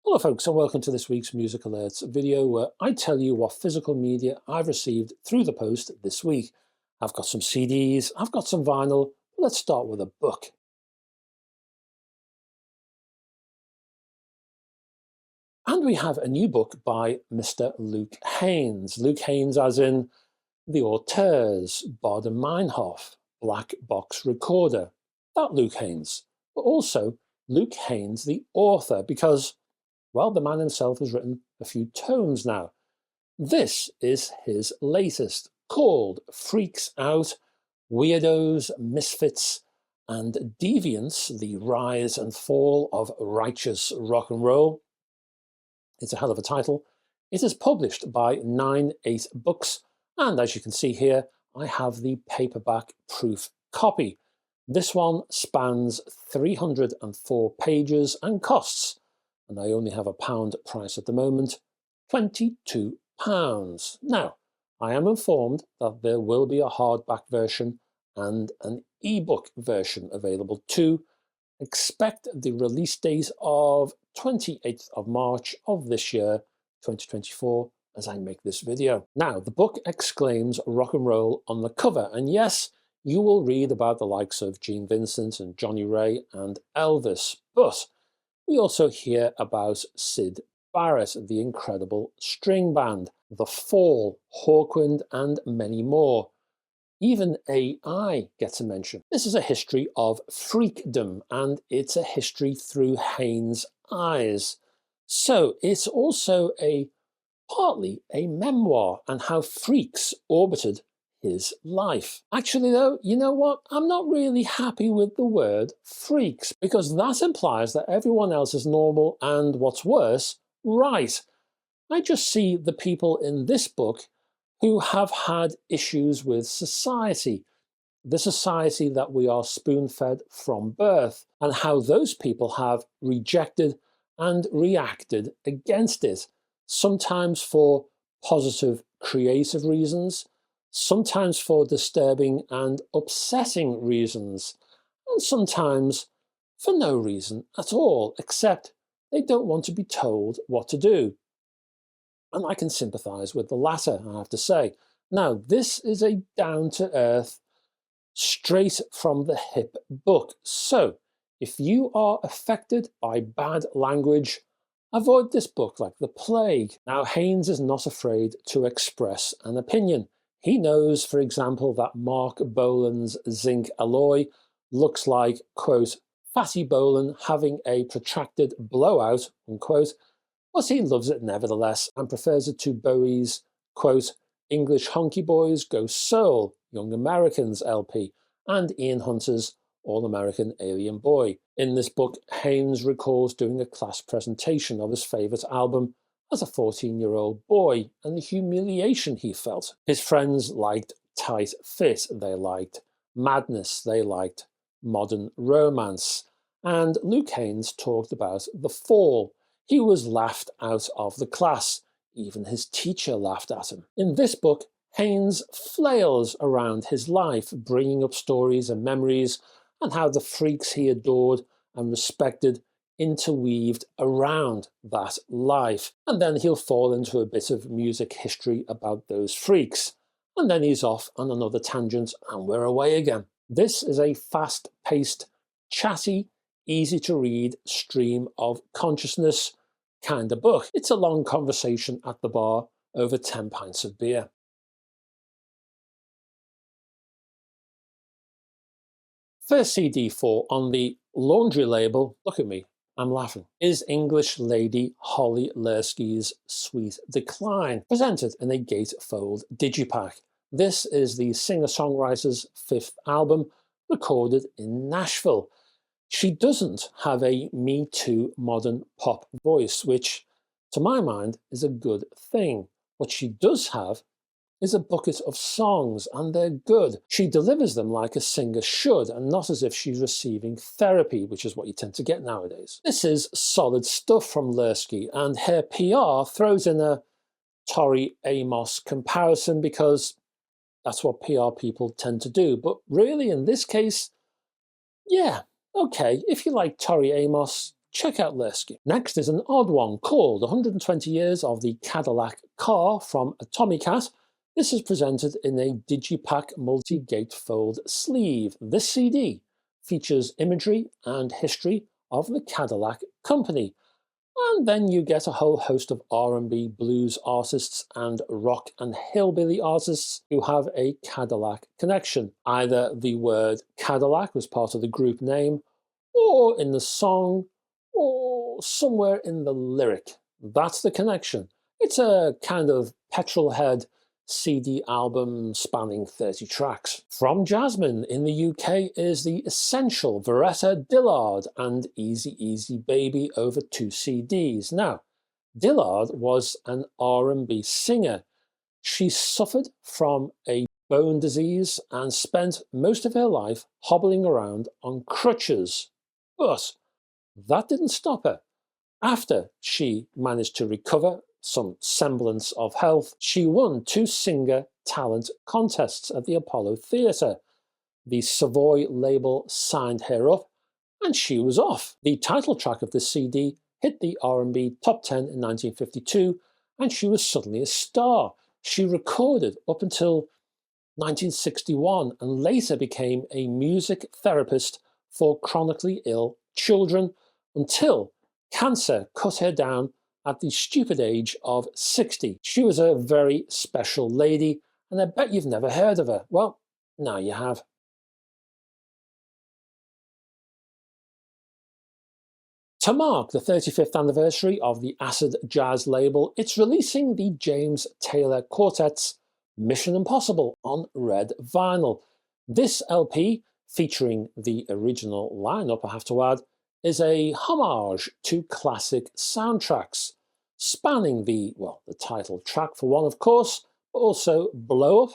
Hello folks, and welcome to this week's Music Alerts video where I tell you what physical media I've received through the post this week. I've got some CDs, I've got some vinyl. Let's start with a book. And we have a new book by Mr. Luke Haines. Luke Haines as in The Auteurs, Baader Meinhof, Black Box Recorder. That Luke Haines, but also Luke Haines the author, because well, the man himself has written a few tomes now. This is his latest, called Freaks Out, Weirdos, Misfits, and Deviants, The Rise and Fall of Righteous Rock and Roll. It's a hell of a title. It is published by 9/8 Books, and as you can see here, I have the paperback proof copy. This one spans 304 pages and costs, and I only have a pound price at the moment, £22. Now, I am informed that there will be a hardback version and an ebook version available too. Expect the release date of 28th of March of this year, 2024, as I make this video. Now, the book exclaims rock and roll on the cover, and yes, you will read about the likes of Gene Vincent and Johnny Ray and Elvis, but we also hear about Syd Barrett, the Incredible String Band, The Fall, Hawkwind, and many more. Even AI gets a mention. This is a history of freakdom, and it's a history through Haines' eyes. So it's also partly a memoir and how freaks orbited his life. Actually though, you know what? I'm not really happy with the word freaks, because that implies that everyone else is normal and, what's worse, right. I just see the people in this book who have had issues with society, the society that we are spoon-fed from birth, and how those people have rejected and reacted against it, sometimes for positive, creative reasons, sometimes for disturbing and upsetting reasons, and sometimes for no reason at all, except they don't want to be told what to do. And I can sympathise with the latter, I have to say. Now, this is a down-to-earth, straight from the hip book, so if you are affected by bad language, avoid this book like the plague. Now, Haines is not afraid to express an opinion. He knows, for example, that Mark Bolan's zinc alloy looks like, quote, Fatty Bolan having a protracted blowout, unquote, but he loves it nevertheless and prefers it to Bowie's, quote, English Honky Boys Go Soul, Young Americans LP, and Ian Hunter's All-American Alien Boy. In this book, Haines recalls doing a class presentation of his favourite album as a 14-year-old boy, and the humiliation he felt. His friends liked Tight Fit, they liked Madness, they liked Modern Romance, and Luke Haines talked about The Fall. He was laughed out of the class, even his teacher laughed at him. In this book, Haines flails around his life, bringing up stories and memories, and how the freaks he adored and respected interweaved around that life, and then he'll fall into a bit of music history about those freaks, and then he's off on another tangent and we're away again. This is a fast-paced, chatty, easy-to-read stream of consciousness kind of book. It's a long conversation at the bar over 10 pints of beer. First CD for on the laundry label, look at me, I'm laughing, is English lady Holly Lerski's Sweet Decline, presented in a gatefold digipack. This is the singer-songwriter's 5th album, recorded in Nashville. She doesn't have a Me Too modern pop voice, which, to my mind, is a good thing. What she does have is a bucket of songs, and they're good. She delivers them like a singer should, and not as if she's receiving therapy, which is what you tend to get nowadays. This is solid stuff from Lerski, and her PR throws in a Tori Amos comparison because that's what PR people tend to do. But really, in this case, yeah, okay, if you like Tori Amos, check out Lerski. Next is an odd one called 120 Years of the Cadillac Car from Atomicat. This is presented in a Digipack multi-gatefold sleeve. This CD features imagery and history of the Cadillac company. And then you get a whole host of R&B blues artists and rock and hillbilly artists who have a Cadillac connection. Either the word Cadillac was part of the group name, or in the song, or somewhere in the lyric. That's the connection. It's a kind of petrolhead CD album spanning 30 tracks. From Jasmine in the UK is the essential Varetta Dillard and Easy Easy Baby over 2 CDs. Now, Dillard was an R&B singer. She suffered from a bone disease and spent most of her life hobbling around on crutches. But that didn't stop her. After she managed to recover some semblance of health, she won 2 singer talent contests at the Apollo Theatre. The Savoy label signed her up, and she was off. The title track of the CD hit the R&B top 10 in 1952, and she was suddenly a star. She recorded up until 1961 and later became a music therapist for chronically ill children until cancer cut her down at the stupid age of 60. She was a very special lady, and I bet you've never heard of her. Well, now you have. To mark the 35th anniversary of the acid jazz label, it's releasing the James Taylor Quartet's Mission Impossible on red vinyl. This LP, featuring the original lineup, I have to add, is a homage to classic soundtracks, spanning the title track for one, of course, but also Blow Up,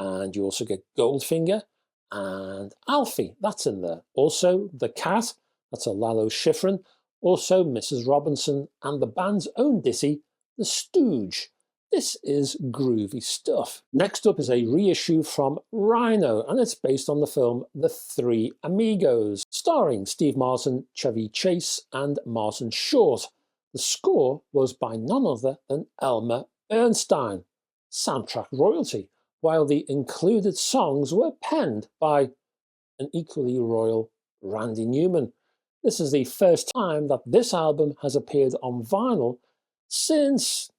and you also get Goldfinger, and Alfie, that's in there. Also The Cat, that's a Lalo Schifrin, also Mrs. Robinson, and the band's own ditty, The Stooge. This is groovy stuff. Next up is a reissue from Rhino, and it's based on the film The Three Amigos, starring Steve Martin, Chevy Chase, and Martin Short. The score was by none other than Elmer Bernstein, soundtrack royalty, while the included songs were penned by an equally royal Randy Newman. This is the first time that this album has appeared on vinyl since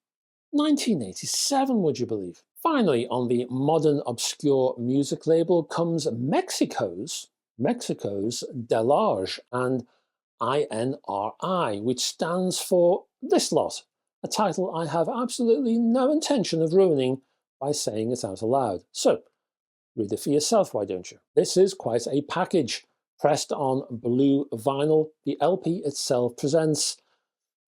1987, would you believe? Finally, on the modern obscure music label comes Mexico's Dellarge and INRI, which stands for This Lot, a title I have absolutely no intention of ruining by saying it out aloud. So, read it for yourself, why don't you? This is quite a package. Pressed on blue vinyl, the LP itself presents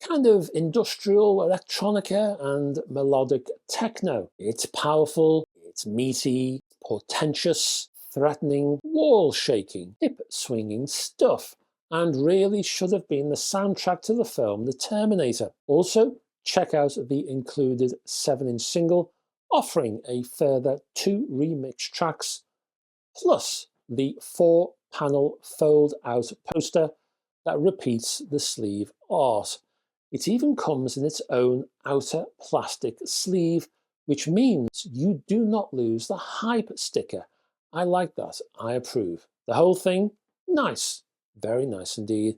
kind of industrial electronica and melodic techno. It's powerful, it's meaty, portentous, threatening, wall-shaking, hip-swinging stuff, and really should have been the soundtrack to the film The Terminator. Also, check out the included 7-inch single, offering a further 2 remixed tracks, plus the 4-panel fold-out poster that repeats the sleeve art. It even comes in its own outer plastic sleeve, which means you do not lose the hype sticker. I like that. I approve. The whole thing, nice. Very nice indeed.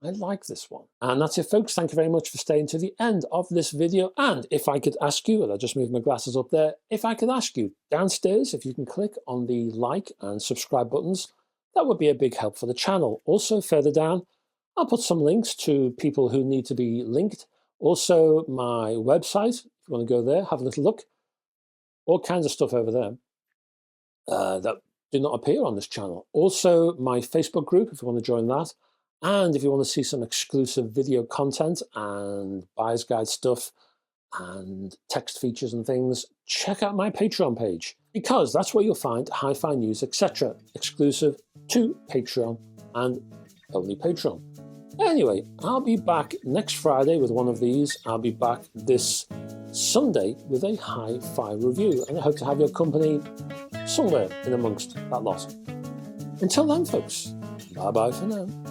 I like this one. And that's it, folks. Thank you very much for staying to the end of this video. And if I could ask you, and I'll just move my glasses up there, if I could ask you downstairs, if you can click on the like and subscribe buttons, that would be a big help for the channel. Also, further down, I'll put some links to people who need to be linked. Also, my website, if you want to go there, have a little look. All kinds of stuff over there that do not appear on this channel. Also, my Facebook group, if you want to join that. And if you want to see some exclusive video content and buyer's guide stuff and text features and things, check out my Patreon page, because that's where you'll find hi-fi news, etc., exclusive to Patreon and only Patreon. Anyway, I'll be back next Friday with one of these. I'll be back this Sunday with a hi-fi review, and I hope to have your company somewhere in amongst that lot. Until then, folks, bye-bye for now.